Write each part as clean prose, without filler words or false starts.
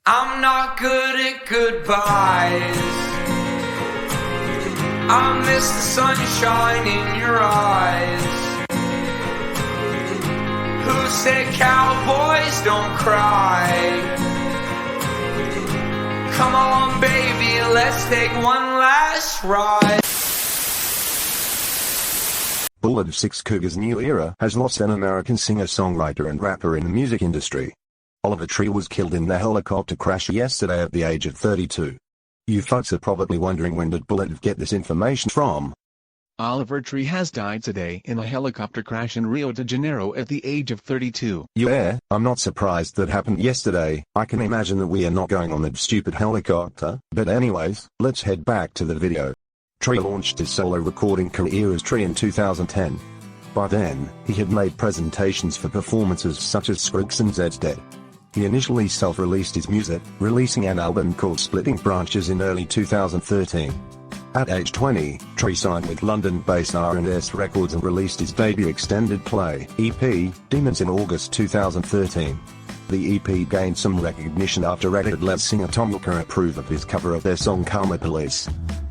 I'm not good at goodbyes. I miss the sunshine in your eyes. Who said cowboys don't cry? Come on, baby, let's take one last ride. Bullet of Six Cougar's new era has lost an American singer-songwriter and rapper in the music industry. Oliver Tree was killed in the helicopter crash yesterday at the age of 32. You folks are probably wondering, when did Bullet get this information from? Oliver Tree has died today in a helicopter crash in Rio de Janeiro at the age of 32. Yeah, I'm not surprised that happened yesterday. I can imagine that we are not going on that stupid helicopter, but anyways, let's head back to the video. Tree launched his solo recording career as Tree in 2010. By then, he had made presentations for performances such as Scruggs and Zed's Dead. He initially self-released his music, releasing an album called Splitting Branches in early 2013. At age 20, Tree signed with London-based R&S Records and released his debut extended play, EP, Demons in August 2013. The EP gained some recognition after Radcliffe singer Tomlika approved of his cover of their song Karma Police.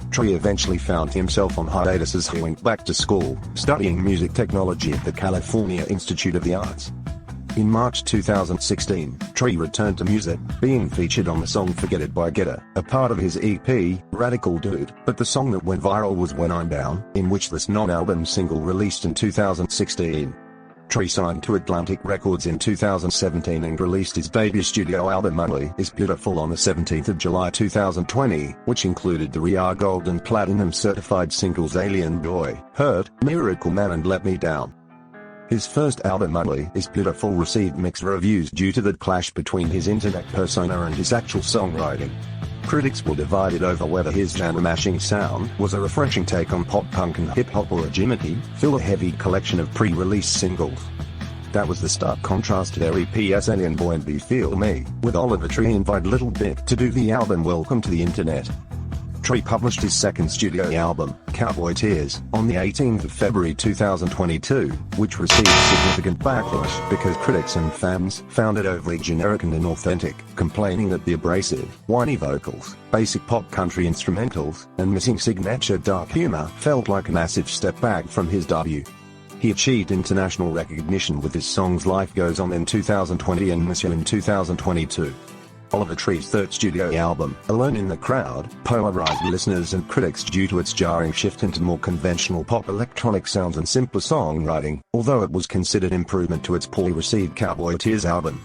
Tree eventually found himself on hiatus as he went back to school, studying music technology at the California Institute of the Arts. In March 2016, Tree returned to music, being featured on the song Forget It by Getter, a part of his EP, Radical Dude, but the song that went viral was When I'm Down, in which this non-album single released in 2016. Tree signed to Atlantic Records in 2017 and released his debut studio album Only Is Beautiful on the 17th of July 2020, which included the Rare Gold and Platinum certified singles Alien Boy, Hurt, Miracle Man and Let Me Down. His first album Only Is Beautiful received mixed reviews due to the clash between his internet persona and his actual songwriting. Critics were divided over whether his genre-mashing sound was a refreshing take on pop-punk and hip-hop or a gimmicky, filler-heavy collection of pre-release singles. That was the stark contrast to their EP's Alien Boy and Be Feel Me, with Oliver Tree invited Little Big to do the album Welcome to the Internet. Tree published his second studio album, Cowboy Tears, on the 18th of February 2022, which received significant backlash because critics and fans found it overly generic and inauthentic, complaining that the abrasive, whiny vocals, basic pop country instrumentals, and missing signature dark humor felt like a massive step back from his debut. He achieved international recognition with his songs Life Goes On in 2020 and Miss You in 2022. Oliver Tree's third studio album, Alone in the Crowd, polarized listeners and critics due to its jarring shift into more conventional pop electronic sounds and simpler songwriting, although it was considered improvement to its poorly received Cowboy Tears album.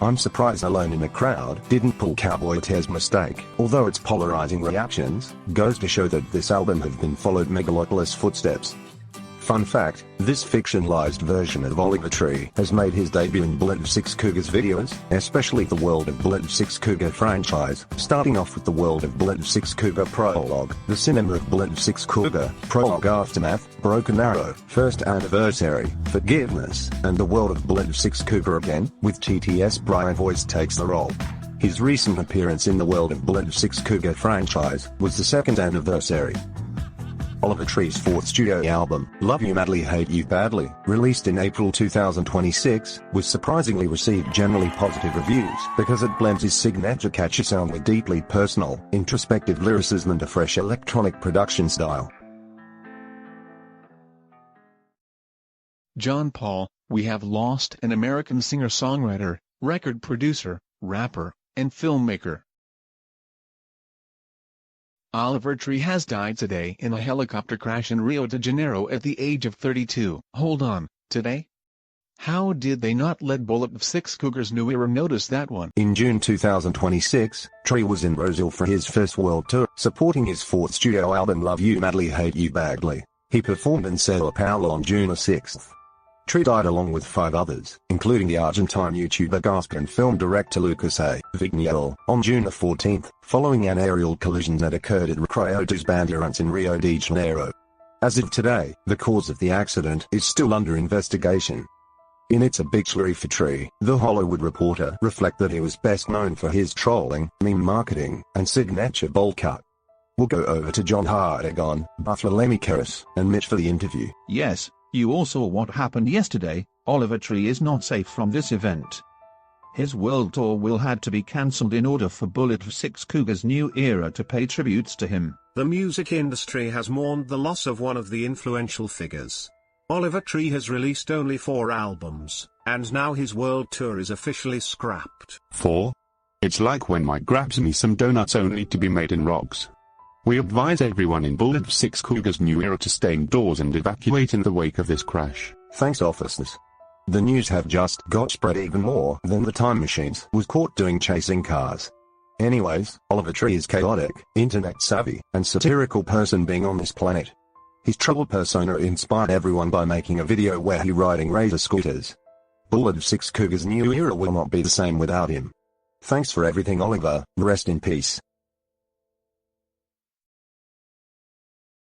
I'm surprised Alone in the Crowd didn't pull Cowboy Tears' mistake, although its polarizing reactions goes to show that this album have been followed Megalopolis footsteps. Fun fact, this fictionalized version of Oliver Tree has made his debut in Bullet of Six Cougar's videos, especially the World of Bullet of Six Cougar franchise, starting off with the World of Bullet of Six Cougar Prologue, the Cinema of Bullet of Six Cougar, Prologue Aftermath, Broken Arrow, First Anniversary, Forgiveness, and the World of Bullet of Six Cougar again, with TTS Brian Voice takes the role. His recent appearance in the World of Bullet of Six Cougar franchise was the second anniversary. Oliver Tree's fourth studio album, Love You Madly Hate You Badly, released in April 2026, was surprisingly received generally positive reviews because it blends his signature catchy sound with deeply personal, introspective lyricism and a fresh electronic production style. John Paul, we have lost an American singer-songwriter, record producer, rapper, and filmmaker. Oliver Tree has died today in a helicopter crash in Rio de Janeiro at the age of 32. Hold on, today? How did they not let Bullet of Six Cougar's new era notice that one? In June 2026, Tree was in Brazil for his first world tour, supporting his fourth studio album Love You Madly Hate You Badly. He performed in Sao Paulo on June 6. Tree died along with 5 others, including the Argentine YouTuber Gasper and film director Lucas A. Vignale, on June 14, following an aerial collision that occurred at Recreio dos Bandeirantes in Rio de Janeiro. As of today, the cause of the accident is still under investigation. In its obituary for Tree, The Hollywood Reporter reflected that he was best known for his trolling, meme marketing, and signature bowl cut. We'll go over to John Hartigan, Barthélémy Karas, and Mitch for the interview. Yes. You all saw what happened yesterday. Oliver Tree is not safe from this event. His world tour will had to be cancelled in order for Bullet of Six Cougar's new era to pay tributes to him. The music industry has mourned the loss of one of the influential figures. Oliver Tree has released only 4 albums, and now his world tour is officially scrapped. 4? It's like when Mike grabs me some donuts only to be made in rocks. We advise everyone in Bullet of Six Cougar's new era to stay indoors and evacuate in the wake of this crash. Thanks, officers. The news have just got spread even more than the Time Machines was caught doing chasing cars. Anyways, Oliver Tree is chaotic, internet-savvy, and satirical person being on this planet. His troubled persona inspired everyone by making a video where he riding razor scooters. Bullet of Six Cougar's new era will not be the same without him. Thanks for everything, Oliver. Rest in peace.